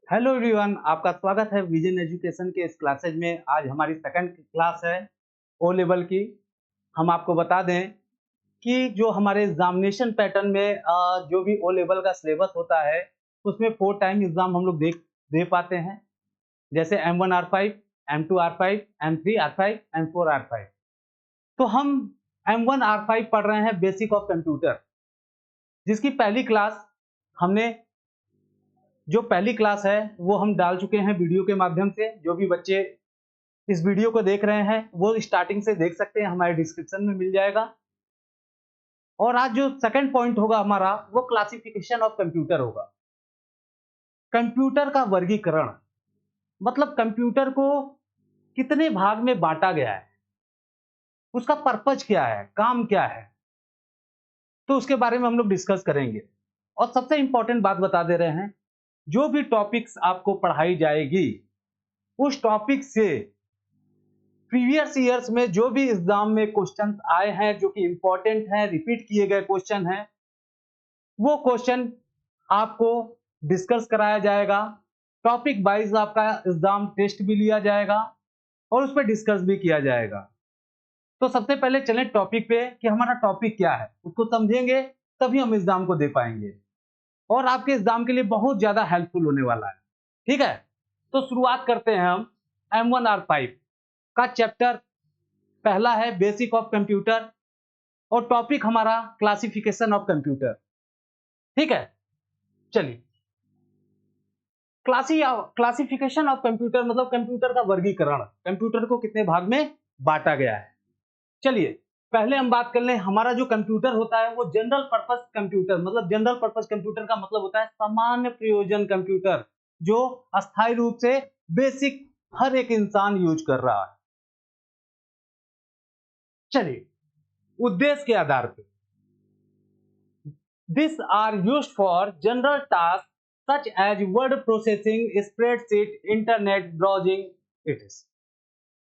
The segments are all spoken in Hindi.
हेलो एवरीवन, आपका स्वागत है विजन एजुकेशन के इस क्लासेज में। आज हमारी सेकंड क्लास है ओ लेवल की। हम आपको बता दें कि जो हमारे एग्जामिनेशन पैटर्न में जो भी ओ लेवल का सिलेबस होता है उसमें 4 टाइम एग्जाम हम लोग दे पाते हैं। जैसे M1R5, M2R5, M3R5, M4R5। तो हम M1R5 पढ़ रहे हैं, बेसिक ऑफ कंप्यूटर, जिसकी पहली क्लास है वो हम डाल चुके हैं वीडियो के माध्यम से। जो भी बच्चे इस वीडियो को देख रहे हैं वो स्टार्टिंग से देख सकते हैं, हमारे डिस्क्रिप्शन में मिल जाएगा। और आज जो सेकंड पॉइंट होगा हमारा वो क्लासिफिकेशन ऑफ कंप्यूटर होगा। कंप्यूटर का वर्गीकरण, मतलब कंप्यूटर को कितने भाग में बांटा गया है, उसका पर्पज क्या है, काम क्या है, तो उसके बारे में हम लोग डिस्कस करेंगे। और सबसे इंपॉर्टेंट बात बता दे रहे हैं, जो भी टॉपिक्स आपको पढ़ाई जाएगी उस टॉपिक से प्रीवियस ईयर्स में जो भी एग्जाम में क्वेश्चन आए हैं, जो कि इंपॉर्टेंट हैं, रिपीट किए गए क्वेश्चन हैं, वो क्वेश्चन आपको डिस्कस कराया जाएगा। टॉपिक वाइज आपका एग्जाम टेस्ट भी लिया जाएगा और उस पर डिस्कस भी किया जाएगा। तो सबसे पहले चलें टॉपिक पे कि हमारा टॉपिक क्या है, उसको समझेंगे तभी हम एग्जाम को दे पाएंगे और आपके एग्जाम के लिए बहुत ज्यादा हेल्पफुल होने वाला है। ठीक है, तो शुरुआत करते हैं हम M1R5 का। चैप्टर पहला है बेसिक ऑफ कंप्यूटर और टॉपिक हमारा क्लासिफिकेशन ऑफ कंप्यूटर। ठीक है, चलिए। क्लासिफिकेशन ऑफ कंप्यूटर मतलब कंप्यूटर का वर्गीकरण, कंप्यूटर को कितने भाग में बांटा गया है। चलिए पहले हम बात कर लें, हमारा जो कंप्यूटर होता है वो जनरल पर्पस कंप्यूटर, मतलब जनरल पर्पस कंप्यूटर का मतलब होता है सामान्य प्रयोजन कंप्यूटर, जो अस्थायी रूप से बेसिक हर एक इंसान यूज कर रहा है। चलिए, उद्देश्य के आधार पर These are used for general tasks such as word processing, spreadsheet, internet browsing, etc.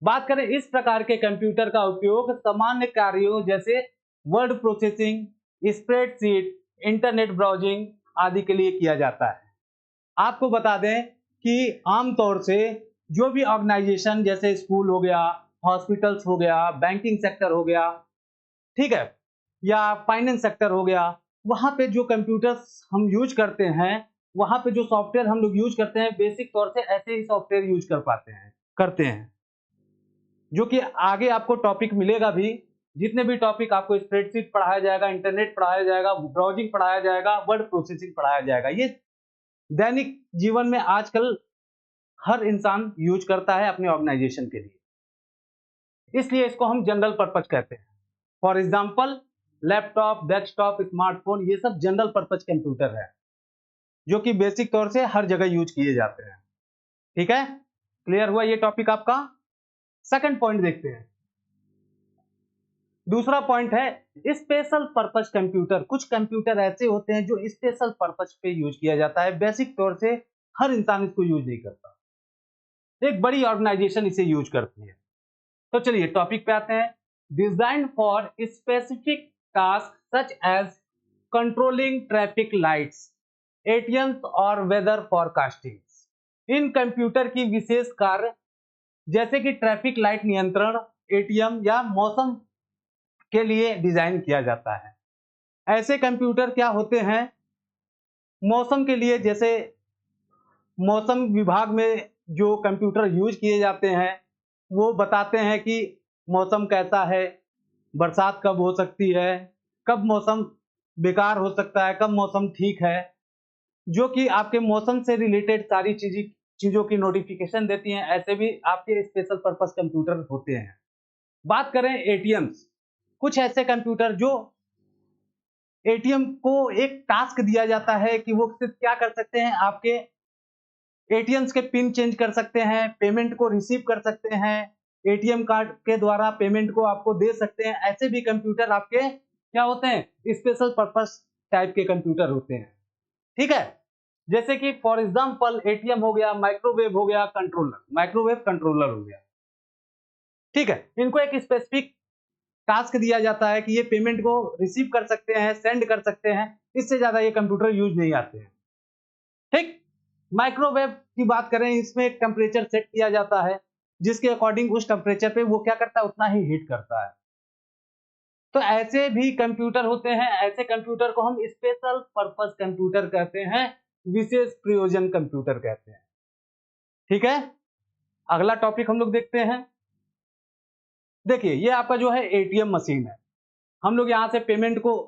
बात करें, इस प्रकार के कंप्यूटर का उपयोग सामान्य कार्यों जैसे word processing, spreadsheet, internet browsing आदि के लिए किया जाता है। आपको बता दें कि आमतौर से जो भी ऑर्गेनाइजेशन जैसे स्कूल हो गया, हॉस्पिटल्स हो गया, बैंकिंग सेक्टर हो गया, ठीक है, या फाइनेंस सेक्टर हो गया, वहां पे जो कंप्यूटर्स हम यूज करते हैं, वहां पे जो सॉफ्टवेयर हम लोग यूज करते हैं, बेसिक तौर से ऐसे ही सॉफ्टवेयर यूज करते हैं, जो कि आगे आपको टॉपिक मिलेगा भी। जितने भी टॉपिक आपको स्प्रेडशीट पढ़ाया जाएगा, इंटरनेट पढ़ाया जाएगा, ब्राउजिंग पढ़ाया जाएगा, वर्ड प्रोसेसिंग पढ़ाया जाएगा, ये दैनिक जीवन में आजकल हर इंसान यूज करता है अपने ऑर्गेनाइजेशन के लिए, इसलिए इसको हम जनरल पर्पज कहते हैं। For example laptop, desktop, smartphone, ये सब जनरल पर्पज कंप्यूटर है जो कि बेसिक तौर से हर जगह यूज किए जाते हैं। ठीक है, क्लियर हुआ ये टॉपिक आपका। सेकंड पॉइंट देखते हैं। दूसरा पॉइंट है स्पेशल पर्पज कंप्यूटर। कुछ कंप्यूटर ऐसे होते हैं जो स्पेशल पर्पज पे यूज किया जाता है, बेसिक तौर से हर इंसान इसको यूज नहीं करता, एक बड़ी ऑर्गेनाइजेशन इसे यूज करती है। तो चलिए टॉपिक पे आते हैं। Design for specific task such as controlling traffic lights, ATMs और वेदर फॉरकास्टिंग। इन कंप्यूटर की विशेष कार्य जैसे कि ट्रैफिक लाइट नियंत्रण, एटीएम या मौसम के लिए डिजाइन किया जाता है। ऐसे कंप्यूटर क्या होते हैं, मौसम के लिए, जैसे मौसम विभाग में जो कंप्यूटर यूज किए जाते हैं वो बताते हैं कि मौसम कैसा है, बरसात कब हो सकती है, कब मौसम बेकार हो सकता है, कब मौसम ठीक है, जो कि आपके मौसम से रिलेटेड सारी चीजों की नोटिफिकेशन देती हैं। ऐसे भी आपके स्पेशल पर्पस कंप्यूटर होते हैं। बात करें एटीएम्स, कुछ ऐसे कंप्यूटर जो एटीएम को एक टास्क दिया जाता है कि वो सिर्फ क्या कर सकते हैं, आपके एटीएम्स के पिन चेंज कर सकते हैं, पेमेंट को रिसीव कर सकते हैं, एटीएम कार्ड के द्वारा पेमेंट को आपको दे सकते हैं। ऐसे भी कंप्यूटर आपके क्या होते हैं, स्पेशल पर्पस टाइप के कंप्यूटर होते हैं। ठीक है, जैसे कि फॉर एग्जांपल एटीएम हो गया, माइक्रोवेव हो गया, माइक्रोवेव कंट्रोलर हो गया। ठीक है, इनको एक स्पेसिफिक टास्क दिया जाता है कि ये पेमेंट को रिसीव कर सकते हैं, सेंड कर सकते हैं, इससे ज्यादा ये कंप्यूटर यूज नहीं आते हैं। ठीक, माइक्रोवेव की बात करें, इसमें एक टेम्परेचर सेट किया जाता है जिसके अकॉर्डिंग उस टेम्परेचर पे वो क्या करता है, उतना ही हीट करता है। तो ऐसे भी कंप्यूटर होते हैं, ऐसे कंप्यूटर को हम स्पेशल पर्पस कंप्यूटर कहते हैं, विशेष प्रयोजन कंप्यूटर कहते हैं। ठीक है, अगला टॉपिक हम लोग देखते हैं। देखिए, ये आपका जो है एटीएम मशीन है। हम लोग यहां से पेमेंट को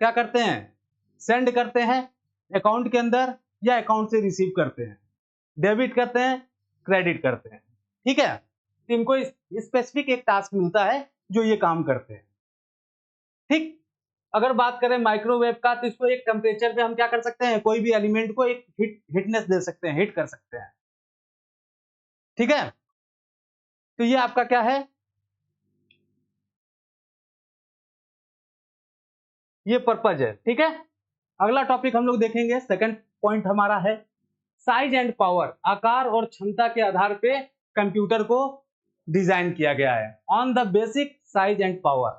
क्या करते हैं, सेंड करते हैं अकाउंट के अंदर या अकाउंट से रिसीव करते हैं, डेबिट करते हैं, क्रेडिट करते हैं। ठीक है, तो इनको स्पेसिफिक एक टास्क मिलता है जो ये काम करते हैं। ठीक, अगर बात करें माइक्रोवेव का, तो इसको एक टेम्परेचर पे हम क्या कर सकते हैं, कोई भी एलिमेंट को एक हिटनेस दे सकते हैं, हिट कर सकते हैं। ठीक है, तो ये आपका क्या है, ये पर्पज है। ठीक है, अगला टॉपिक हम लोग देखेंगे, सेकंड पॉइंट हमारा है साइज एंड पावर। आकार और क्षमता के आधार पे कंप्यूटर को डिजाइन किया गया है, on the basic size and power.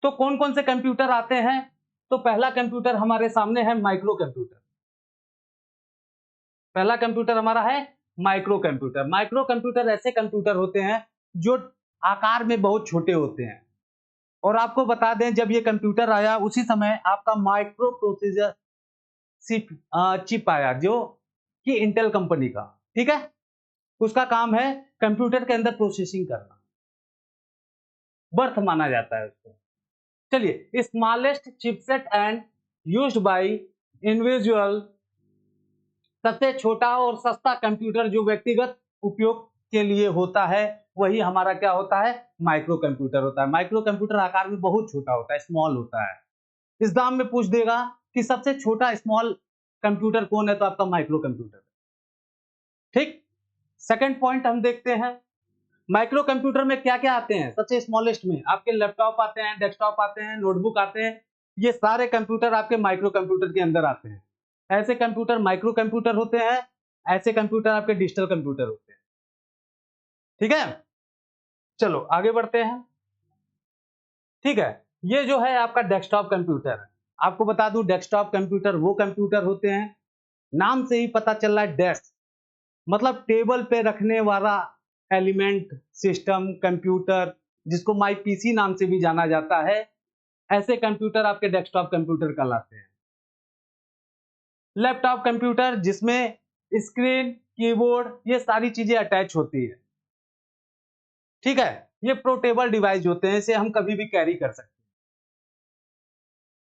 तो कौन कौन से कंप्यूटर आते हैं, तो पहला कंप्यूटर हमारे सामने है माइक्रो कंप्यूटर। पहला कंप्यूटर हमारा है माइक्रो कंप्यूटर। माइक्रो कंप्यूटर ऐसे कंप्यूटर होते हैं जो आकार में बहुत छोटे होते हैं। और आपको बता दें, जब ये कंप्यूटर आया उसी समय आपका माइक्रो प्रोसेसर चिप आया, जो कि इंटेल कंपनी का। ठीक है, उसका काम है कंप्यूटर के अंदर प्रोसेसिंग करना, बर्थ माना जाता है उसको। चलिए, smallest chipset and used by individual, सबसे छोटा और सस्ता कंप्यूटर जो व्यक्तिगत उपयोग के लिए होता है, वही हमारा क्या होता है, माइक्रो कंप्यूटर होता है। माइक्रो कंप्यूटर आकार में बहुत छोटा होता है, स्मॉल होता है। एग्जाम में पूछ देगा कि सबसे छोटा स्मॉल कंप्यूटर कौन है, तो आपका माइक्रो कंप्यूटर। ठीक, सेकंड पॉइंट हम देखते हैं, माइक्रो कंप्यूटर में क्या क्या आते हैं। सबसे स्मॉलेस्ट में आपके लैपटॉप आते हैं, डेस्कटॉप आते हैं, नोटबुक आते हैं। ये सारे कंप्यूटर आपके माइक्रो कंप्यूटर के अंदर आते हैं। ऐसे कंप्यूटर माइक्रो कंप्यूटर होते हैं, ऐसे कंप्यूटर आपके डिजिटल कंप्यूटर होते हैं। ठीक है, चलो आगे बढ़ते हैं। ठीक है, ये जो है आपका डेस्कटॉप कंप्यूटर है। आपको बता दूं, डेस्कटॉप कंप्यूटर वो कंप्यूटर होते हैं, नाम से ही पता चल रहा है, डेस्क मतलब टेबल पे रखने वाला एलिमेंट, सिस्टम, कंप्यूटर, जिसको माई पीसी नाम से भी जाना जाता है। ऐसे कंप्यूटर आपके डेस्कटॉप कंप्यूटर कहलाते हैं। लैपटॉप कंप्यूटर जिसमें स्क्रीन, कीबोर्ड, ये सारी चीजें अटैच होती है। ठीक है, ये पोर्टेबल डिवाइस होते हैं, इसे हम कभी भी कैरी कर सकते हैं।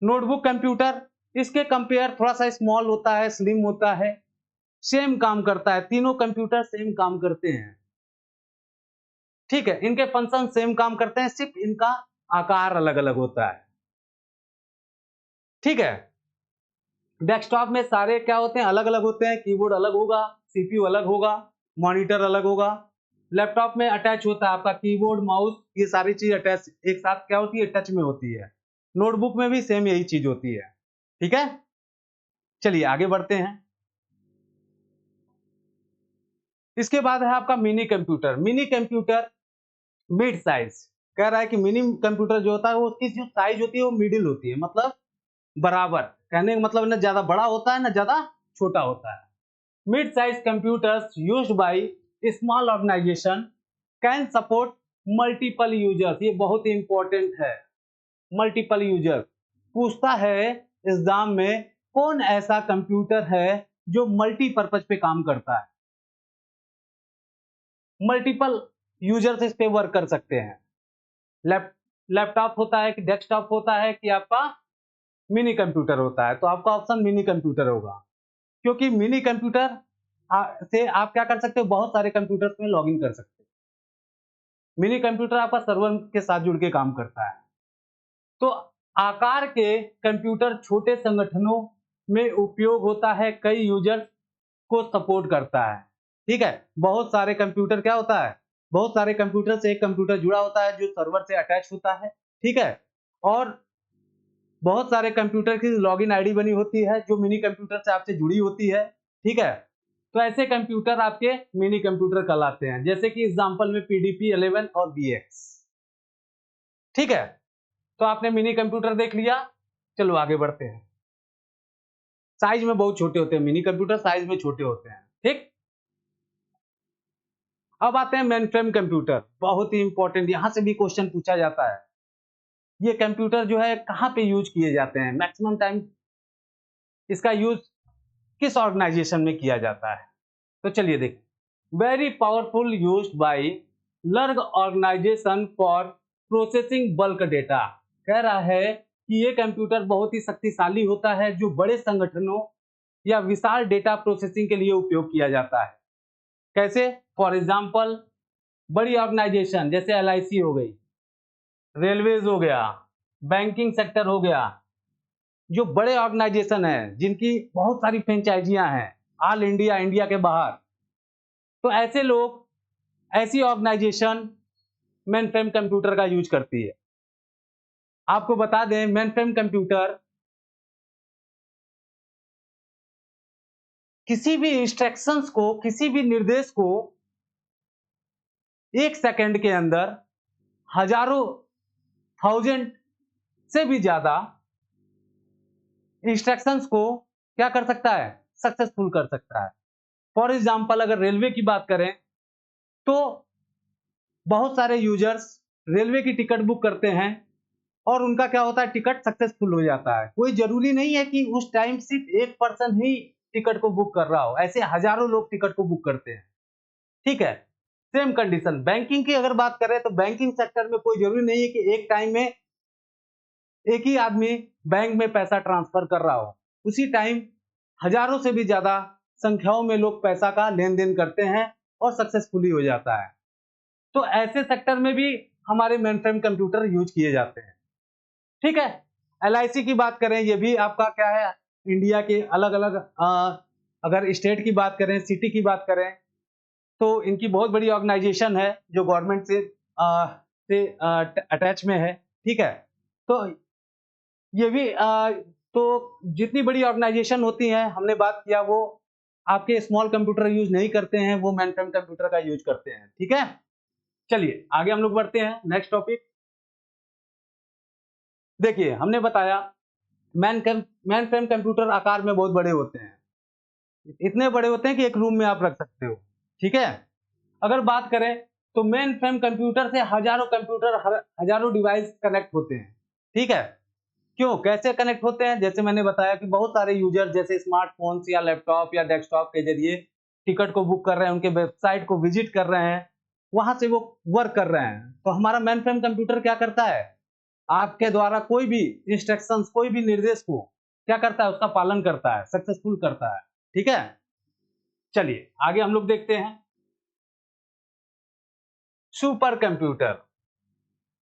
नोटबुक कंप्यूटर इसके कंपेयर थोड़ा सा स्मॉल होता है, स्लिम होता है, सेम काम करता है, तीनों कंप्यूटर सेम काम करते हैं। ठीक है, इनके फंक्शन सेम काम करते हैं, सिर्फ इनका आकार अलग अलग होता है। ठीक है, डेस्कटॉप में सारे क्या होते हैं, अलग अलग होते हैं, कीबोर्ड अलग होगा, सीपीयू अलग होगा, मॉनिटर अलग होगा। लैपटॉप में अटैच होता है आपका कीबोर्ड, माउस, ये सारी चीज अटैच एक साथ क्या होती है, टच में होती है। नोटबुक में भी सेम यही चीज होती है। ठीक है, चलिए आगे बढ़ते हैं। इसके बाद है आपका mini computer. Mini computer mid size, कह रहा है कि मिनी कंप्यूटर जो होता है वो उसकी जो साइज होती है वो मिडिल होती है, मतलब बराबर। कहने का मतलब ना ज्यादा बड़ा होता है ना ज्यादा छोटा होता है। Mid size computers used by small organization can support multiple users. ये बहुत ही इंपॉर्टेंट है, मल्टीपल यूजर। पूछता है एग्जाम में, कौन ऐसा कंप्यूटर है जो मल्टीपर्पज पे काम करता है, मल्टीपल यूजर्स इस पे वर्क कर सकते हैं। लैपटॉप होता है कि डेस्कटॉप होता है कि आपका मिनी कंप्यूटर होता है, तो आपका ऑप्शन मिनी कंप्यूटर होगा। क्योंकि मिनी कंप्यूटर से आप क्या कर सकते हो, बहुत सारे कंप्यूटर्स में लॉगिन कर सकते हो। मिनी कंप्यूटर आपका सर्वर के साथ जुड़ के काम करता है। तो आकार के कंप्यूटर छोटे संगठनों में उपयोग होता है, कई यूजर्स को सपोर्ट करता है। ठीक है, बहुत सारे कंप्यूटर क्या होता है, बहुत सारे कंप्यूटर से एक कंप्यूटर जुड़ा होता है जो सर्वर से अटैच होता है। ठीक है, और बहुत सारे कंप्यूटर की लॉगिन आईडी बनी होती है जो मिनी कंप्यूटर से आपसे जुड़ी होती है। ठीक है, तो ऐसे कंप्यूटर आपके मिनी कंप्यूटर कहलाते हैं, जैसे कि एग्जांपल में पीडीपी 11 और बीएक्स। ठीक है, तो आपने मिनी कंप्यूटर देख लिया, चलो आगे बढ़ते हैं। साइज में बहुत छोटे होते हैं, मिनी कंप्यूटर साइज में छोटे होते हैं। ठीक, अब आते हैं मेन फ्रेम कंप्यूटर, बहुत ही इंपॉर्टेंट, यहां से भी क्वेश्चन पूछा जाता है। ये कंप्यूटर जो है कहां पे यूज किए जाते हैं, मैक्सिमम टाइम इसका यूज किस ऑर्गेनाइजेशन में किया जाता है? तो चलिए देखिए, very powerful used by large organization for processing bulk data. कह रहा है कि ये कंप्यूटर बहुत ही शक्तिशाली होता है जो बड़े संगठनों या विशाल डेटा प्रोसेसिंग के लिए उपयोग किया जाता है। कैसे? फॉर एग्जाम्पल, बड़ी ऑर्गेनाइजेशन जैसे एलआईसी हो गई, रेलवेज हो गया, बैंकिंग सेक्टर हो गया, जो बड़े ऑर्गेनाइजेशन हैं जिनकी बहुत सारी फ्रेंचाइजियां हैं ऑल इंडिया, इंडिया के बाहर, तो ऐसे लोग, ऐसी ऑर्गेनाइजेशन मेन फ्रेम कंप्यूटर का यूज करती है। आपको बता दें, मेन फ्रेम कंप्यूटर किसी भी इंस्ट्रक्शंस को, किसी भी निर्देश को 1 सेकंड के अंदर हजारों, थाउजेंड से भी ज्यादा इंस्ट्रक्शंस को क्या कर सकता है? सक्सेसफुल कर सकता है। फॉर एग्जाम्पल, अगर रेलवे की बात करें तो बहुत सारे यूजर्स रेलवे की टिकट बुक करते हैं और उनका क्या होता है, टिकट सक्सेसफुल हो जाता है। कोई जरूरी नहीं है कि उस टाइम सिर्फ एक पर्सन ही टिकट को बुक कर रहा हो, ऐसे हजारों लोग टिकट को बुक करते हैं। ठीक है, सेम कंडीशन बैंकिंग की अगर बात करें तो बैंकिंग सेक्टर में कोई जरूरी नहीं है कि एक टाइम में एक ही आदमी बैंक में पैसा ट्रांसफर कर रहा हो, उसी टाइम हजारों से भी ज्यादा संख्याओं में लोग पैसा का लेन देन करते हैं और सक्सेसफुली हो जाता है। तो ऐसे सेक्टर में भी हमारे मेन फ्रेम कंप्यूटर यूज किए जाते हैं। ठीक है, एलआईसी की बात करें, ये भी आपका क्या है, इंडिया के अलग अलग, अगर स्टेट की बात करें, सिटी की बात करें, तो इनकी बहुत बड़ी ऑर्गेनाइजेशन है जो गवर्नमेंट से अटैच में है। ठीक है, तो ये भी तो जितनी बड़ी ऑर्गेनाइजेशन होती हैं, हमने बात किया, वो आपके स्मॉल कंप्यूटर यूज नहीं करते हैं, वो मेन फ्रेम कंप्यूटर का यूज करते हैं। ठीक है, चलिए आगे हम लोग बढ़ते हैं, नेक्स्ट टॉपिक। देखिए, हमने बताया मेन फ्रेम कंप्यूटर आकार में बहुत बड़े होते हैं, इतने बड़े होते हैं कि एक रूम में आप रख सकते हो। ठीक है, अगर बात करें तो मेन फ्रेम कंप्यूटर से हजारों कंप्यूटर, हजारों डिवाइस कनेक्ट होते हैं। ठीक है, क्यों, कैसे कनेक्ट होते हैं? जैसे मैंने बताया कि बहुत सारे यूजर जैसे स्मार्टफोन्स या लैपटॉप या डेस्कटॉप के जरिए टिकट को बुक कर रहे हैं, उनके वेबसाइट को विजिट कर रहे हैं, वहां से वो वर्क कर रहे हैं। तो हमारा मेन फ्रेम कंप्यूटर क्या करता है, आपके द्वारा कोई भी इंस्ट्रक्शंस, कोई भी निर्देश को क्या करता है, उसका पालन करता है, सक्सेसफुल करता है। ठीक है, चलिए आगे हम लोग देखते हैं। सुपर कंप्यूटर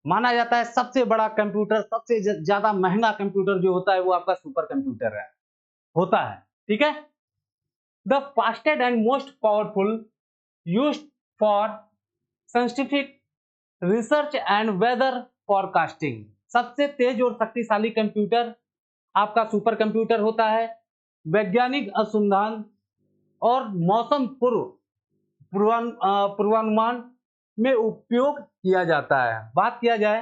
माना जाता है सबसे बड़ा कंप्यूटर, सबसे ज्यादा महंगा कंप्यूटर जो होता है वो आपका सुपर कंप्यूटर है, होता है। ठीक है, the fastest and most powerful used for scientific research and weather forecasting. सबसे तेज और शक्तिशाली कंप्यूटर आपका सुपर कंप्यूटर होता है। वैज्ञानिक अनुसंधान और मौसम पूर्वानुमान में उपयोग किया जाता है। बात किया जाए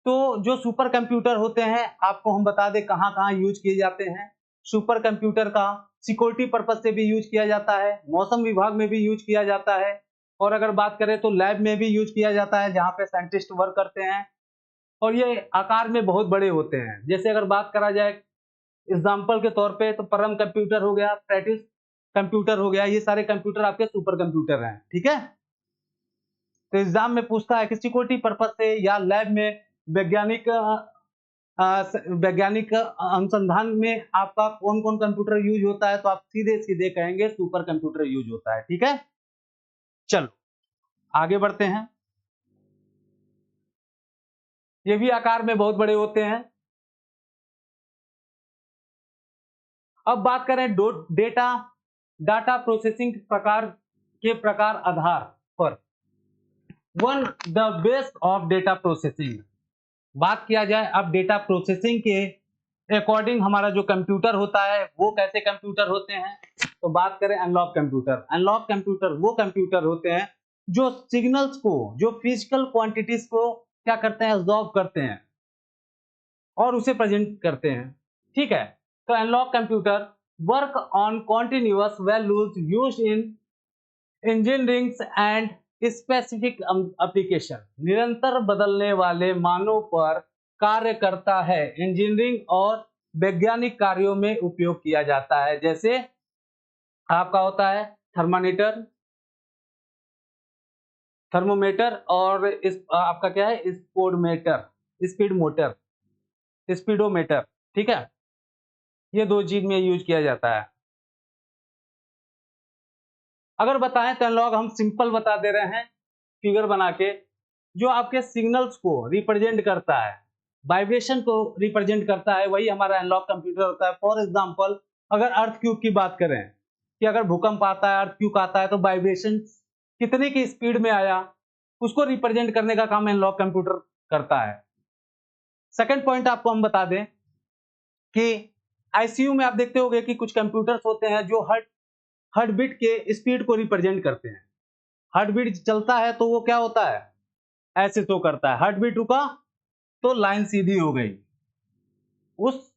तो जो सुपर कंप्यूटर होते हैं, आपको हम बता दें कहां कहां यूज किए जाते हैं। सुपर कंप्यूटर का सिक्योरिटी पर्पज से भी यूज किया जाता है, मौसम विभाग में भी यूज किया जाता है, और अगर बात करें तो लैब में भी यूज किया जाता है जहां पे साइंटिस्ट वर्क करते हैं। और ये आकार में बहुत बड़े होते हैं। जैसे अगर बात करा जाए एग्जाम्पल के तौर पे, तो परम कंप्यूटर हो गया, प्रैक्टिस कंप्यूटर हो गया, ये सारे कंप्यूटर आपके सुपर कंप्यूटर हैं। ठीक है, तो एग्जाम में पूछता है कि सिक्योरिटी पर्पज से या लैब में वैज्ञानिक वैज्ञानिक अनुसंधान में आपका कौन कौन कंप्यूटर यूज होता है, तो आप सीधे सीधे कहेंगे सुपर कंप्यूटर यूज होता है। ठीक है, चलो आगे बढ़ते हैं। ये भी आकार में बहुत बड़े होते हैं। अब बात करें डेटा डाटा प्रोसेसिंग के प्रकार आधार पर, one the base of data processing. बात किया जाए अब डेटा प्रोसेसिंग के अकॉर्डिंग हमारा जो कंप्यूटर होता है वो कैसे कंप्यूटर होते हैं, तो बात करें एनालॉग कंप्यूटर। एनालॉग कंप्यूटर वो कंप्यूटर होते हैं जो सिग्नल्स को, जो फिजिकल क्वांटिटीज को क्या करते हैं, एब्जॉर्ब करते हैं और उसे प्रेजेंट करते हैं। ठीक है, तो analogue computer work on continuous values used in engineering and specific application, निरंतर बदलने वाले मानों पर कार्य करता है, इंजीनियरिंग और वैज्ञानिक कार्यों में उपयोग किया जाता है। जैसे आपका होता है थर्मामीटर, थर्मोमीटर, और इस आपका क्या है स्पोडमीटर, स्पीड मोटर, स्पीडोमीटर, ठीक है, ये दो चीज में यूज किया जाता है। अगर बताएं तो एनालॉग हम सिंपल बता दे रहे हैं फिगर बना के, जो आपके सिग्नल्स को रिप्रेजेंट करता है, वाइब्रेशन को रिप्रेजेंट करता है, वही हमारा एनालॉग कंप्यूटर होता है। फॉर एग्जांपल अगर अर्थक्वेक की बात करें कि अगर भूकंप आता है, अर्थक्वेक आता है, तो वाइब्रेशन कितने की स्पीड में आया, उसको रिप्रेजेंट करने का काम एनालॉग कंप्यूटर करता है। सेकंड पॉइंट आपको हम बता दें कि आईसीयू में आप देखते होंगे कि कुछ कंप्यूटर्स होते हैं जो हार्ट बीट के स्पीड को रिप्रेजेंट करते हैं। हार्ट बीट चलता है तो वो क्या होता है, ऐसे शो करता है। हार्ट बीट रुका तो लाइन सीधी हो गई। उस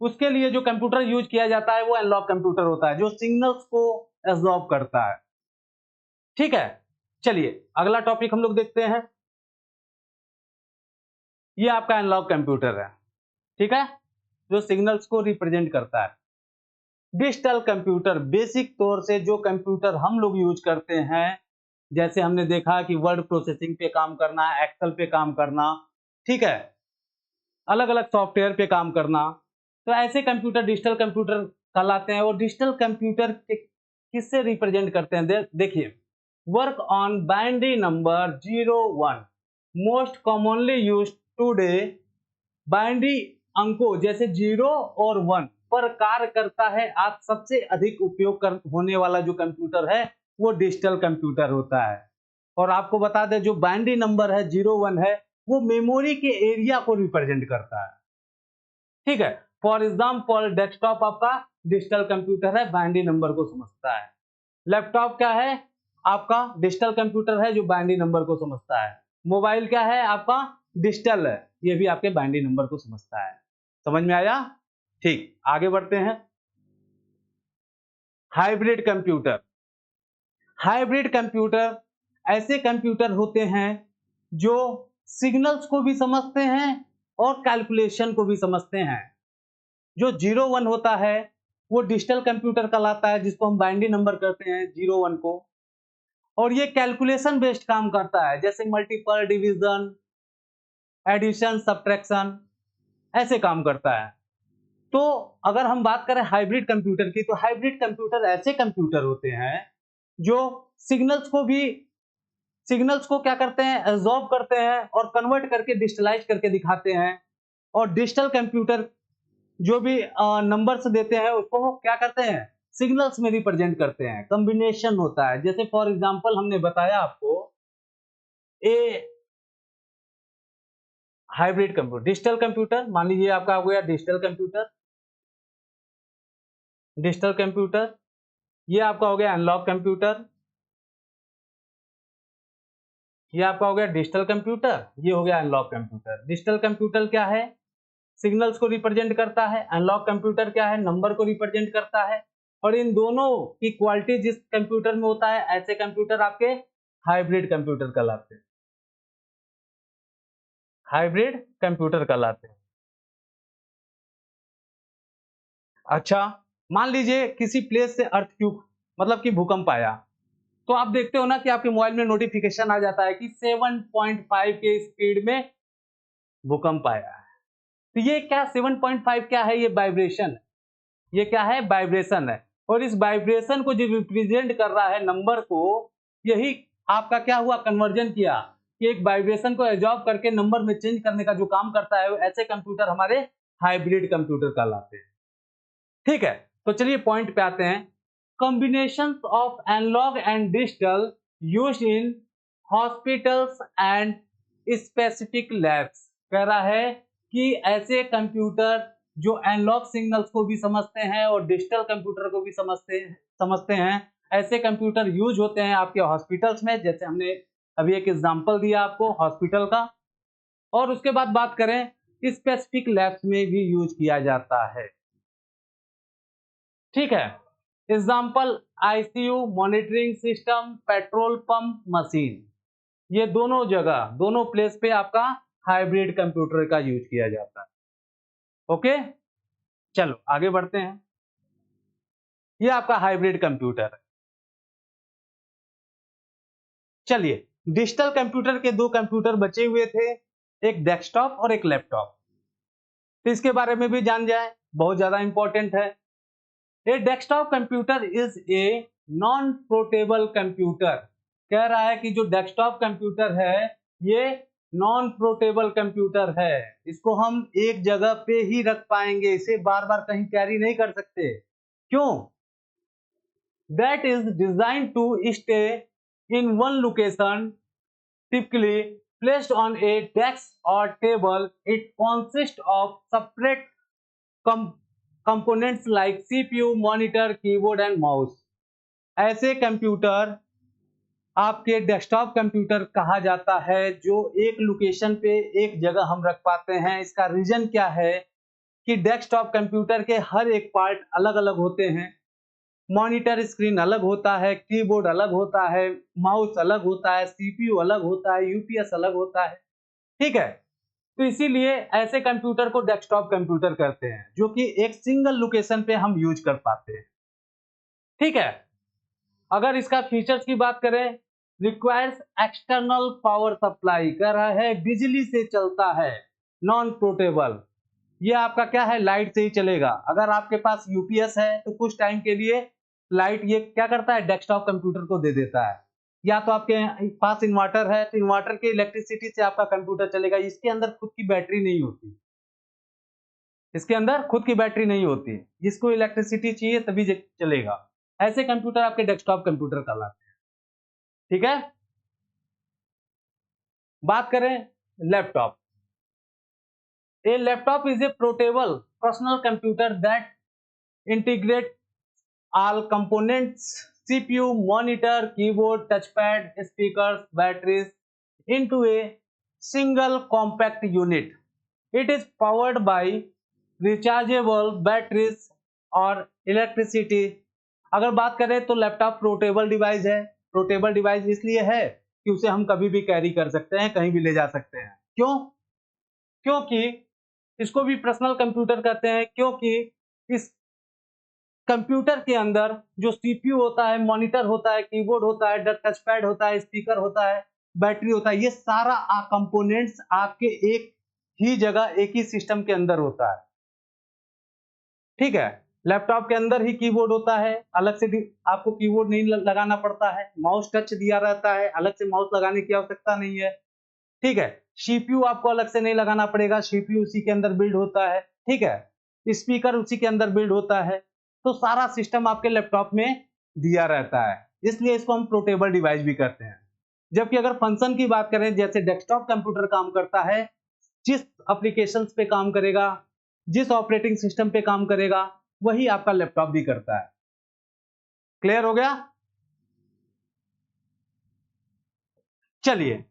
उसके लिए जो कंप्यूटर यूज किया जाता है वो एनालॉग कंप्यूटर होता है, जो सिग्नल्स को एब्जॉर्ब करता है। ठीक है, चलिए अगला टॉपिक हम लोग देखते हैं। ये आपका एनालॉग कंप्यूटर है, ठीक है, जो सिग्नल्स को रिप्रेजेंट करता है। डिजिटल कंप्यूटर, बेसिक तौर से जो कंप्यूटर हम लोग यूज करते हैं, जैसे हमने देखा कि वर्ड प्रोसेसिंग पे काम करना, एक्सेल पे काम करना, ठीक है, अलग अलग सॉफ्टवेयर पे काम करना, तो ऐसे कंप्यूटर डिजिटल कंप्यूटर कहलाते हैं। और डिजिटल कंप्यूटर किससे रिप्रेजेंट करते हैं, देखिए, work on binary number 0 1, most commonly used today. Binary अंकों जैसे 0 और 1 पर कार्य करता है। आज सबसे अधिक उपयोग होने वाला जो कंप्यूटर है वो डिजिटल कंप्यूटर होता है। और आपको बता दें जो बाइनरी नंबर है 0 1 है, वो मेमोरी के एरिया को रिप्रेजेंट करता है। ठीक है, फॉर एग्जाम्पल डेस्कटॉप आपका डिजिटल कंप्यूटर है, बाइनरी नंबर को समझता है। लैपटॉप क्या है, आपका डिजिटल कंप्यूटर है जो बाइनरी नंबर को समझता है। मोबाइल क्या है, आपका डिजिटल है, ये भी आपके बाइनरी नंबर को समझता है। समझ में आया? ठीक, आगे बढ़ते हैं। Hybrid computer. हाइब्रिड कंप्यूटर ऐसे कंप्यूटर होते हैं जो सिग्नल्स को भी समझते हैं और कैलकुलेशन को भी समझते हैं। जो 0 1 होता है वो डिजिटल कंप्यूटर कहलाता है, जिसको हम बाइनरी नंबर करते हैं 0 1 को, और ये कैलकुलेशन बेस्ड काम करता है, जैसे मल्टीपल डिवीजन, एडिशन, सब्ट्रैक्शन, ऐसे काम करता है। तो अगर हम बात करें हाइब्रिड कंप्यूटर की, तो हाइब्रिड कंप्यूटर ऐसे कंप्यूटर होते हैं जो सिग्नल्स को क्या करते हैं, एब्जॉर्ब करते हैं और कन्वर्ट करके डिजिटलाइज करके दिखाते हैं। और डिजिटल कंप्यूटर जो भी नंबर्स देते हैं उसको क्या करते हैं, सिग्नल्स में रिप्रेजेंट करते हैं। कॉम्बिनेशन होता है, जैसे फॉर एग्जांपल हमने बताया आपको ए हाइब्रिड कंप्यूटर, डिजिटल कंप्यूटर मान लीजिए आपका हो गया डिजिटल कंप्यूटर, डिजिटल कंप्यूटर, ये आपका हो गया एनालॉग कंप्यूटर, ये आपका हो गया डिजिटल कंप्यूटर, ये हो गया एनालॉग कंप्यूटर। डिजिटल कंप्यूटर क्या है, सिग्नल्स को रिप्रेजेंट करता है। एनालॉग कंप्यूटर क्या है, नंबर को रिप्रेजेंट करता है। और इन दोनों की क्वालिटी जिस कंप्यूटर में होता है, ऐसे कंप्यूटर आपके हाइब्रिड कंप्यूटर कहलाते हैं। हाइब्रिड कंप्यूटर कहलाते हैं। अच्छा, मान लीजिए किसी प्लेस से अर्थक्वेक मतलब कि भूकंप आया, तो आप देखते हो ना कि आपके मोबाइल में नोटिफिकेशन आ जाता है कि 7.5 के स्पीड में भूकंप आया है। तो ये क्या 7.5 क्या है, ये वाइब्रेशन है। ये क्या है, वाइब्रेशन है। और इस वाइब्रेशन को जो रिप्रेजेंट कर रहा है नंबर को, यही आपका क्या हुआ, कन्वर्जन किया कि एक वाइब्रेशन को एब्जॉर्ब करके नंबर में चेंज करने का जो काम करता है, ऐसे कंप्यूटर हमारे हाइब्रिड कंप्यूटर कहलाते हैं। ठीक है, तो चलिए पॉइंट पे आते हैं। Combination of analogue and digital used in hospitals and specific labs, कह रहा है कि ऐसे कंप्यूटर जो एनालॉग सिग्नल्स को भी समझते हैं और डिजिटल कंप्यूटर को भी समझते हैं, ऐसे कंप्यूटर यूज होते हैं आपके हॉस्पिटल्स में, जैसे हमने अभी एक एग्जांपल दिया आपको हॉस्पिटल का। और उसके बाद बात करें, स्पेसिफिक लैब्स में भी यूज किया जाता है। ठीक है। Example ICU, monitoring system, petrol pump, machine, ये दोनों जगह, दोनों प्लेस पे आपका हाइब्रिड कंप्यूटर का यूज किया जाता है। ओके, चलो आगे बढ़ते हैं। ये आपका हाइब्रिड कंप्यूटर है। चलिए, डिजिटल कंप्यूटर के दो कंप्यूटर बचे हुए थे, एक डेस्कटॉप और एक लैपटॉप, तो इसके बारे में भी जान जाए, बहुत ज्यादा इंपॉर्टेंट है। A desktop computer is a non portable computer. कह रहा है कि जो डेस्कटॉप कंप्यूटर है ये नॉन पोर्टेबल कंप्यूटर है, इसको हम एक जगह पे ही रख पाएंगे, इसे बार बार कहीं कैरी नहीं कर सकते। क्यों? That is design to stay in one location, typically placed on a desk or table. It consists of separate components like CPU, monitor, keyboard and mouse. ऐसे कंप्यूटर आपके डेस्कटॉप कंप्यूटर कहा जाता है जो एक लोकेशन पे एक जगह हम रख पाते हैं। इसका रीजन क्या है कि डेस्कटॉप कंप्यूटर के हर एक पार्ट अलग अलग होते हैं। मॉनिटर स्क्रीन अलग होता है, कीबोर्ड अलग होता है, माउस अलग होता है, सीपीयू अलग होता है, यूपीएस अलग होता है। ठीक है, तो इसीलिए ऐसे कंप्यूटर को डेस्कटॉप कंप्यूटर कहते हैं जो कि एक सिंगल लोकेशन पे हम यूज कर पाते हैं। ठीक है, अगर इसका फीचर्स की बात करें, रिक्वायर्स एक्सटर्नल पावर सप्लाई, कह रहा है बिजली से चलता है, नॉन पोर्टेबल, ये आपका क्या है, लाइट से ही चलेगा। अगर आपके पास यूपीएस है तो कुछ टाइम के लिए लाइट ये क्या करता है, डेस्कटॉप कंप्यूटर को दे देता है। या तो आपके पास इन्वर्टर है तो इन्वर्टर के इलेक्ट्रिसिटी से आपका कंप्यूटर चलेगा। इसके अंदर खुद की बैटरी नहीं होती, इसके अंदर खुद की बैटरी नहीं होती, इसको इलेक्ट्रिसिटी चाहिए तभी चलेगा। ऐसे कंप्यूटर आपके डेस्कटॉप कंप्यूटर कहलाते हैं। ठीक है, बात करें laptop. A laptop is a portable personal computer that integrate all components, CPU, monitor, keyboard, touchpad, speakers, batteries into a single compact unit. It is powered by rechargeable batteries और electricity. अगर बात करें तो लैपटॉप पोर्टेबल डिवाइस है। पोर्टेबल डिवाइस इसलिए है कि उसे हम कभी भी कैरी कर सकते हैं, कहीं भी ले जा सकते हैं। क्यों? क्योंकि इसको भी पर्सनल कंप्यूटर कहते हैं, क्योंकि इस कंप्यूटर के अंदर जो सीपीयू होता है, मॉनिटर होता है, कीबोर्ड होता है, टचपैड होता है, स्पीकर होता है, बैटरी होता है, ये सारा कंपोनेंट्स आपके एक ही जगह, एक ही सिस्टम के अंदर होता है। ठीक है, लैपटॉप के अंदर ही कीबोर्ड होता है, अलग से आपको कीबोर्ड नहीं लगाना पड़ता है, माउस टच दिया रहता है, अलग से माउस लगाने की आवश्यकता नहीं है। ठीक है, सीपीयू आपको अलग से नहीं लगाना पड़ेगा, सीपीयू उसी के अंदर बिल्ड होता है। ठीक है, स्पीकर उसी के अंदर बिल्ड होता है, तो सारा सिस्टम आपके लैपटॉप में दिया रहता है, इसलिए इसको हम पोर्टेबल डिवाइस भी कहते हैं। जबकि अगर फंक्शन की बात करें, जैसे डेस्कटॉप कंप्यूटर काम करता है, जिस एप्लीकेशंस पे काम करेगा, जिस ऑपरेटिंग सिस्टम पे काम करेगा, वही आपका लैपटॉप भी करता है। क्लियर हो गया? चलिए,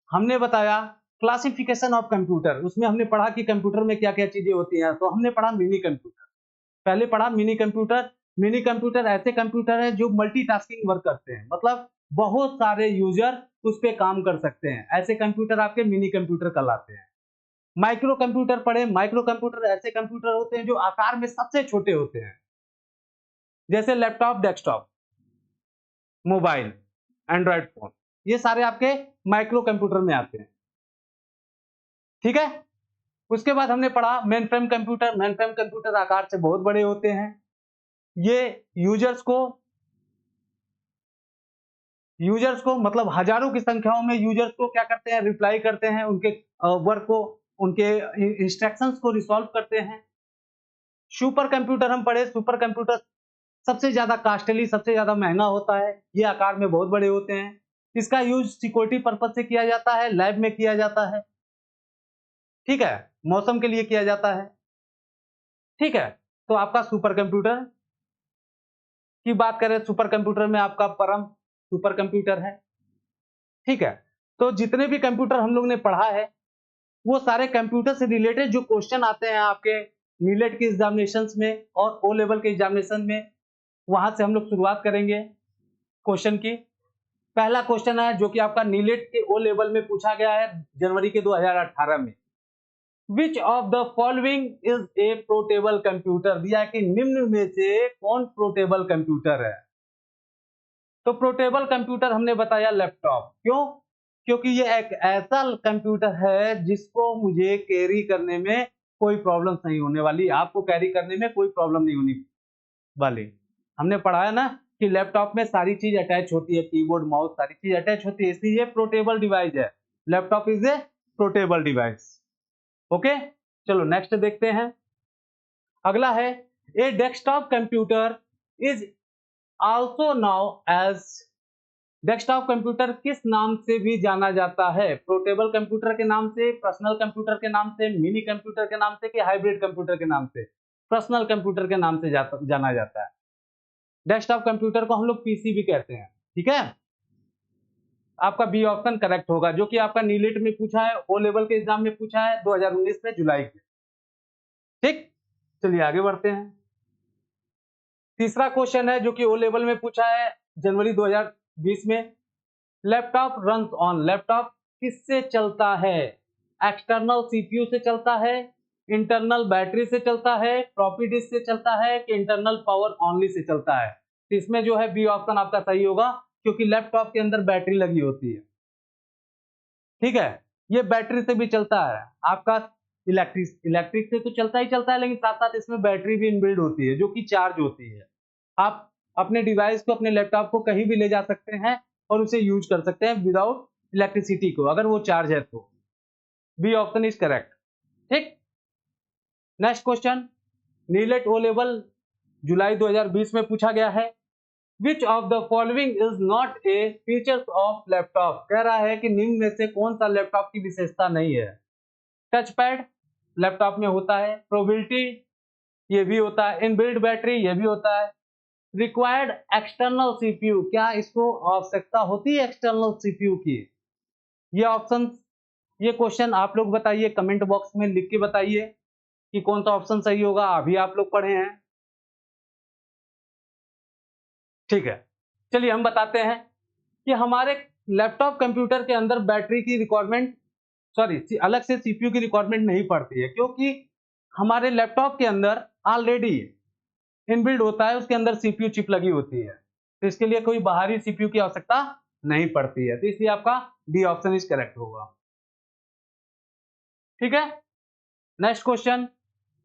हमने बताया क्लासिफिकेशन ऑफ कंप्यूटर, उसमें हमने पढ़ा कि कंप्यूटर में क्या क्या चीजें होती हैं। तो हमने पढ़ा मिनी कंप्यूटर, पहले पढ़ा मिनी कंप्यूटर। मिनी कंप्यूटर ऐसे कंप्यूटर है जो मल्टीटास्किंग वर्क करते हैं, मतलब बहुत सारे यूजर उस पे काम कर सकते हैं, ऐसे कंप्यूटर आपके मिनी कंप्यूटर कहलाते हैं। माइक्रो कंप्यूटर पढ़े, माइक्रो कंप्यूटर ऐसे कंप्यूटर होते हैं जो आकार में सबसे छोटे होते हैं, जैसे laptop, desktop, mobile, Android phone, ये सारे आपके माइक्रो कंप्यूटर में आते हैं। ठीक है, उसके बाद हमने पढ़ा main frame computer. Main frame computer आकार से बहुत बड़े होते हैं, ये यूजर्स को मतलब हजारों की संख्याओं में यूजर्स को क्या करते हैं, रिप्लाई करते हैं, उनके वर्क को, उनके इंस्ट्रक्शंस को रिसॉल्व करते हैं। सुपर कंप्यूटर हम पढ़े, सुपर कंप्यूटर सबसे ज्यादा कॉस्टली, सबसे ज्यादा महंगा होता है, ये आकार में बहुत बड़े होते हैं। इसका यूज सिक्योरिटी पर्पज से किया जाता है, लैब में किया जाता है। ठीक है, मौसम के लिए किया जाता है। ठीक है, तो आपका सुपर कंप्यूटर की बात करें, सुपर कंप्यूटर में आपका परम सुपर कंप्यूटर है। ठीक है, तो जितने भी कंप्यूटर हम लोग ने पढ़ा है, वो सारे कंप्यूटर से रिलेटेड जो क्वेश्चन आते हैं आपके नीलेट के एग्जामिनेशंस में और ओ लेवल के एग्जामिनेशन में, वहां से हम लोग शुरुआत करेंगे क्वेश्चन की। पहला क्वेश्चन है जो कि आपका नीलेट के ओ लेवल में पूछा गया है जनवरी के 2018 में। Which of the following is a portable computer, दिया है कि निम्न में से कौन पोर्टेबल कंप्यूटर है। तो पोर्टेबल कंप्यूटर हमने बताया लैपटॉप। क्यों? क्योंकि ये एक ऐसा कंप्यूटर है जिसको मुझे कैरी करने में कोई प्रॉब्लम नहीं होने वाली, आपको कैरी करने में कोई प्रॉब्लम नहीं होने वाली। हमने पढ़ा है ना कि लैपटॉप में सारी चीज अटैच होती है, कीबोर्ड माउस सारी चीज अटैच होती है, इसलिए ये पोर्टेबल डिवाइस है। Laptop is a portable device. Okay, चलो नेक्स्ट देखते हैं। अगला है a desktop computer is also now as, desktop computer किस नाम से भी जाना जाता है? पोर्टेबल कंप्यूटर के नाम से, पर्सनल कंप्यूटर के नाम से, मिनी कंप्यूटर के नाम से, कि हाइब्रिड कंप्यूटर के नाम से? पर्सनल कंप्यूटर के नाम से जाना जाता है। डेस्कटॉप कंप्यूटर को हम लोग पीसी भी कहते हैं। ठीक है, आपका बी ऑप्शन करेक्ट होगा, जो कि आपका नीलेट में पूछा है, ओ लेवल के एग्जाम में पूछा है 2019 में जुलाई के। ठीक, चलिए आगे बढ़ते हैं। तीसरा क्वेश्चन है जो कि ओ लेवल में पूछा है जनवरी 2020 में। लैपटॉप रन्स ऑन, लैपटॉप किससे चलता है? एक्सटर्नल सीपीयू से चलता है, इंटरनल बैटरी से चलता है, फ्लॉपी डिस्क से चलता है, कि इंटरनल पावर ओनली से चलता है? तो इसमें जो है बी ऑप्शन आपका सही होगा, क्योंकि लैपटॉप के अंदर बैटरी लगी होती है। ठीक है, ये बैटरी से भी चलता है आपका। इलेक्ट्रिक से तो चलता ही चलता है, लेकिन साथ साथ इसमें बैटरी भी इनबिल्ड होती है जो कि चार्ज होती है। आप अपने डिवाइस को, अपने लैपटॉप को कहीं भी ले जा सकते हैं और उसे यूज कर सकते हैं विदाउट इलेक्ट्रिसिटी को, अगर वो चार्ज है तो। B option is correct. ठीक, next question NIELIT O level जुलाई 2020 में पूछा गया है। Which of the following is not a features of laptop, कह रहा है कि निम्न में से कौन सा लैपटॉप की विशेषता नहीं है? टच पैड लैपटॉप में होता है, प्रोबेबिलिटी ये भी होता है, इनबिल्ट बैटरी ये भी होता है, रिक्वायर्ड एक्सटर्नल सीपीयू, क्या इसको आवश्यकता होती है एक्सटर्नल सीपीयू की? ये ऑप्शन, ये क्वेश्चन आप लोग बताइए, कमेंट बॉक्स में लिख के बताइए कि कौन सा ऑप्शन सही होगा। अभी आप लोग पढ़े हैं। ठीक है, चलिए हम बताते हैं कि हमारे लैपटॉप कंप्यूटर के अंदर बैटरी की रिक्वायरमेंट, सॉरी अलग से सीपीयू की रिक्वायरमेंट नहीं पड़ती है, क्योंकि हमारे लैपटॉप के अंदर ऑलरेडी इनबिल्ड होता है, उसके अंदर सीपीयू चिप लगी होती है, तो इसके लिए कोई बाहरी सीपीयू की आवश्यकता नहीं पड़ती है, तो इसलिए आपका डी ऑप्शन इज करेक्ट होगा। ठीक है, नेक्स्ट क्वेश्चन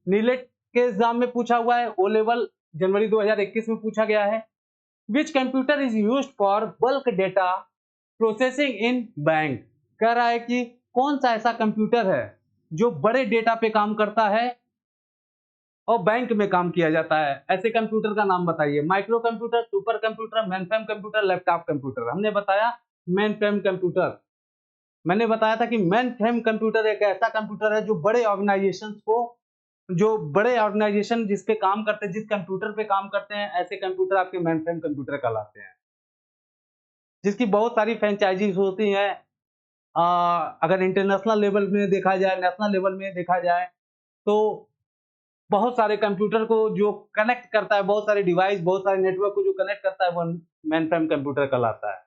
नीलेट के एग्जाम में पूछा हुआ है, ओ लेवल जनवरी 2021 में पूछा गया है। Which computer is used for bulk data processing in bank, कह रहा है कि कौन सा ऐसा कंप्यूटर है जो बड़े डेटा पे काम करता है और बैंक में काम किया जाता है? ऐसे कंप्यूटर का नाम बताइए। Micro computer, super computer, mainframe computer, laptop computer. हमने बताया मेनफ्रेम कंप्यूटर। मैंने बताया था कि मेनफ्रेम कंप्यूटर एक ऐसा कंप्यूटर है जो बड़े ऑर्गेनाइजेशंस को, जो बड़े ऑर्गेनाइजेशन जिस पे काम करते हैं, जिस कंप्यूटर पे काम करते हैं, ऐसे कंप्यूटर आपके मेनफ्रेम कंप्यूटर कहलाते हैं, जिसकी बहुत सारी फ्रेंचाइजीज होती हैं। अगर इंटरनेशनल लेवल में देखा जाए, नेशनल लेवल में देखा जाए, तो बहुत सारे कंप्यूटर को जो कनेक्ट करता है, बहुत सारे डिवाइस, बहुत सारे नेटवर्क को जो कनेक्ट करता है, वो मेनफ्रेम कंप्यूटर कहलाता है।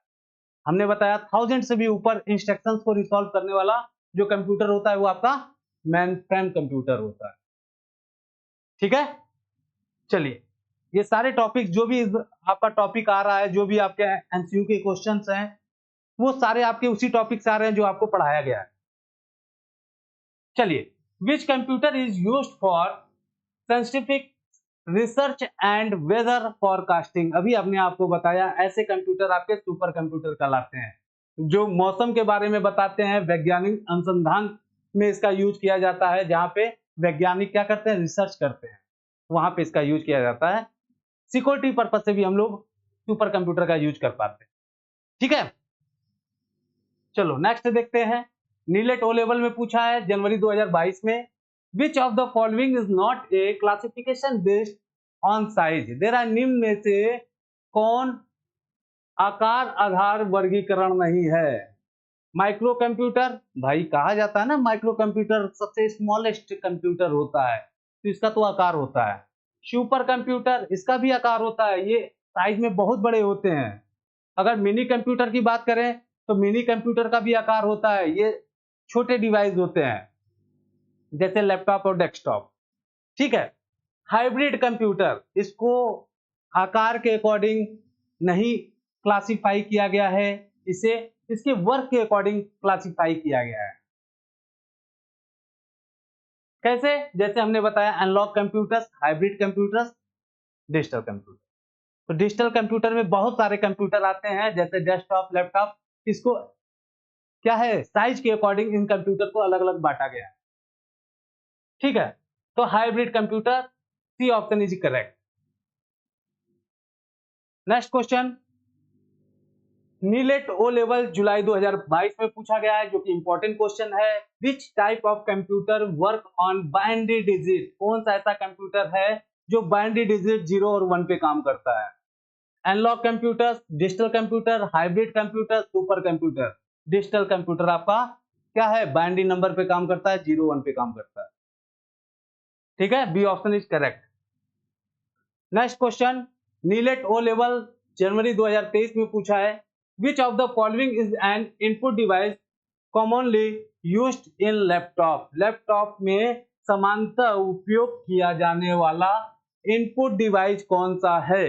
हमने बताया 1000 से भी ऊपर इंस्ट्रक्शंस को रिसॉल्व करने वाला जो कंप्यूटर होता है वो आपका मेनफ्रेम कंप्यूटर होता है। ठीक है, चलिए ये सारे टॉपिक जो भी आपका टॉपिक आ रहा है, जो भी आपके एमसीक्यू के क्वेश्चंस हैं, वो सारे आपके उसी टॉपिक से आ रहे हैं जो आपको पढ़ाया गया है। चलिए, which computer is used for scientific research and weather forecasting, अभी आपने आपको बताया ऐसे कंप्यूटर आपके सुपर कंप्यूटर कहलाते हैं, जो मौसम के बारे में बताते हैं, वैज्ञानिक अनुसंधान में इसका यूज किया जाता है, जहां पे वैज्ञानिक क्या करते हैं, रिसर्च करते हैं, वहां पे इसका यूज किया जाता है। सिक्योरिटी पर्पज से भी हम लोग सुपर कंप्यूटर का यूज कर पाते हैं। ठीक है, चलो नेक्स्ट देखते हैं। नीलेट ओ लेवल में पूछा है जनवरी 2022 में। Which of the following is not a classification based on size, दे रहा निम्न में से कौन आकार आधार वर्गीकरण नहीं है? माइक्रो कंप्यूटर, भाई कहा जाता है ना माइक्रो कंप्यूटर सबसे स्मॉलेस्ट कंप्यूटर होता है, तो इसका तो आकार होता है। सुपर कंप्यूटर, इसका भी आकार होता है, ये साइज में बहुत बड़े होते हैं। अगर मिनी कंप्यूटर की बात करें तो मिनी कंप्यूटर का भी आकार होता है, ये छोटे डिवाइस होते हैं जैसे लैपटॉप और डेस्कटॉप। ठीक है। हाइब्रिड कंप्यूटर, इसको आकार के अकॉर्डिंग नहीं क्लासिफाई किया गया है, इसे इसके वर्क के अकॉर्डिंग क्लासिफाई किया गया है। कैसे? जैसे हमने बताया analogue computers, hybrid computers, digital computer. तो डिजिटल कंप्यूटर में बहुत सारे कंप्यूटर आते हैं जैसे डेस्कटॉप, लैपटॉप। इसको क्या है, साइज के अकॉर्डिंग इन कंप्यूटर को अलग अलग बांटा गया है। ठीक है। तो hybrid computer, C option is correct. Next question, NIELIT O level जुलाई 2022 में पूछा गया है, जो कि इंपॉर्टेंट क्वेश्चन है। Which type of computer work on binary digit, कौन सा ऐसा कंप्यूटर है जो बाइनरी डिजिट 0 और 1 पे काम करता है? Analogue computer, digital computer, hybrid computer, super computer. Digital computer आपका क्या है, बाइनरी नंबर पे काम करता है, 0 1 पे काम करता है। ठीक है, B option is correct. Next question, NIELIT O level जनवरी 2023 में पूछा है, which of the following is an input device commonly used in laptop. Laptop में सामान्यतः उपयोग किया जाने वाला इनपुट डिवाइस कौन सा है?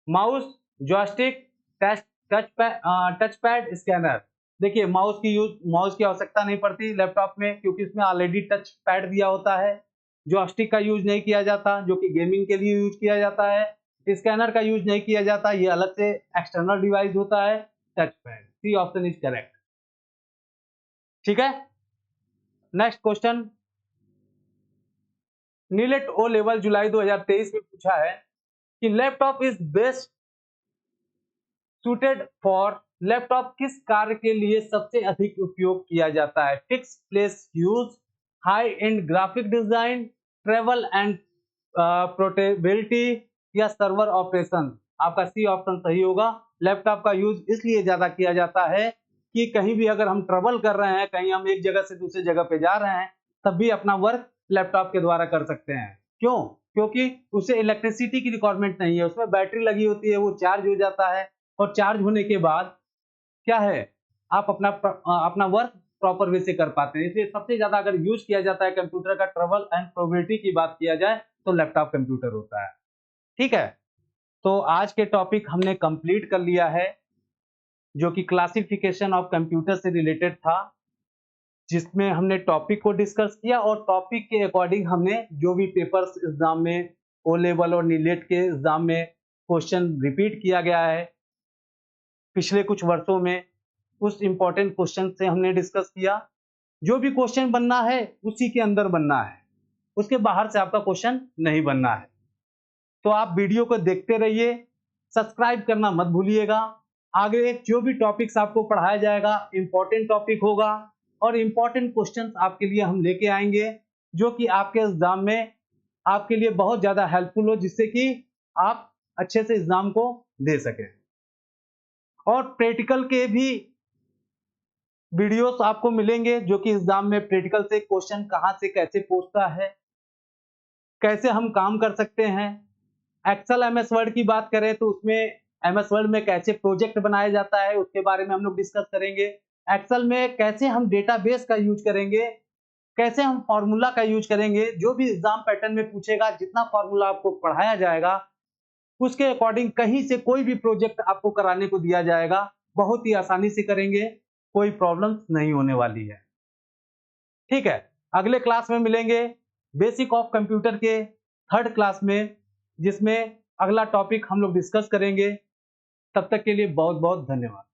Mouse, joystick, touch pad, scanner. देखिए माउस की आवश्यकता नहीं पड़ती लैपटॉप में, क्योंकि इसमें ऑलरेडी टच पैड दिया होता है। जॉयस्टिक का यूज नहीं किया जाता, जो कि गेमिंग के लिए यूज किया जाता है। स्कैनर का यूज नहीं किया जाता, ये अलग से एक्सटर्नल डिवाइस होता है। Touch pad, C option is correct. ठीक है। Next question, NIELIT O level जुलाई 2023 में पूछा है कि laptop is best suited for, laptop किस कार्य के लिए सबसे अधिक उपयोग किया जाता है? Fix place use, high and graphic design, travel and portability, या सर्वर ऑपरेशन। आपका सी ऑप्शन सही होगा। लैपटॉप का यूज इसलिए ज्यादा किया जाता है कि कहीं भी अगर हम ट्रेवल कर रहे हैं, कहीं हम एक जगह से दूसरी जगह पे जा रहे हैं, तब भी अपना वर्क लैपटॉप के द्वारा कर सकते हैं। क्यों? क्योंकि उसे इलेक्ट्रिसिटी की रिक्वायरमेंट नहीं है, उसमें बैटरी लगी होती है, वो चार्ज हो जाता है और चार्ज होने के बाद क्या है, आप अपना वर्क प्रॉपर वे से कर पाते हैं। इसलिए सबसे ज्यादा अगर यूज किया जाता है कंप्यूटर का, ट्रेवल एंड प्रोबेबिलिटी की बात किया जाए तो लैपटॉप कंप्यूटर होता है। ठीक है। तो आज के टॉपिक हमने कंप्लीट कर लिया है, जो कि क्लासिफिकेशन ऑफ कंप्यूटर से रिलेटेड था, जिसमें हमने टॉपिक को डिस्कस किया और टॉपिक के अकॉर्डिंग हमने जो भी पेपर्स एग्जाम में, ओ लेवल और नीलेट के एग्जाम में क्वेश्चन रिपीट किया गया है पिछले कुछ वर्षों में, उस इंपॉर्टेंट क्वेश्चन से हमने डिस्कस किया। जो भी क्वेश्चन बनना है उसी के अंदर बनना है, उसके बाहर से आपका क्वेश्चन नहीं बनना है। तो आप वीडियो को देखते रहिए, सब्सक्राइब करना मत भूलिएगा। आगे जो भी टॉपिक्स आपको पढ़ाया जाएगा इंपॉर्टेंट टॉपिक होगा और इंपॉर्टेंट क्वेश्चंस आपके लिए हम लेके आएंगे, जो कि आपके एग्जाम में आपके लिए बहुत ज्यादा हेल्पफुल हो, जिससे कि आप अच्छे से एग्जाम को दे सकें। और प्रैक्टिकल के भी वीडियोस आपको मिलेंगे, जो कि एग्जाम में प्रैक्टिकल से क्वेश्चन कहां से कैसे पूछता है, कैसे हम काम कर सकते हैं। एक्सेल एमएस वर्ड की बात करें तो उसमें एमएस वर्ड में कैसे प्रोजेक्ट बनाया जाता है उसके बारे में हम लोग डिस्कस करेंगे। एक्सेल में कैसे हम डेटाबेस का यूज करेंगे, कैसे हम फॉर्मूला का यूज करेंगे। जो भी एग्जाम पैटर्न में पूछेगा, जितना फॉर्मूला आपको पढ़ाया जाएगा उसके अकॉर्डिंग कहीं से कोई भी प्रोजेक्ट आपको कराने को दिया जाएगा, बहुत ही आसानी से करेंगे, कोई प्रॉब्लम नहीं होने वाली है। ठीक है। अगले क्लास में मिलेंगे बेसिक ऑफ कंप्यूटर के 3rd क्लास में, जिसमें अगला टॉपिक हम लोग डिस्कस करेंगे। तब तक के लिए बहुत बहुत धन्यवाद।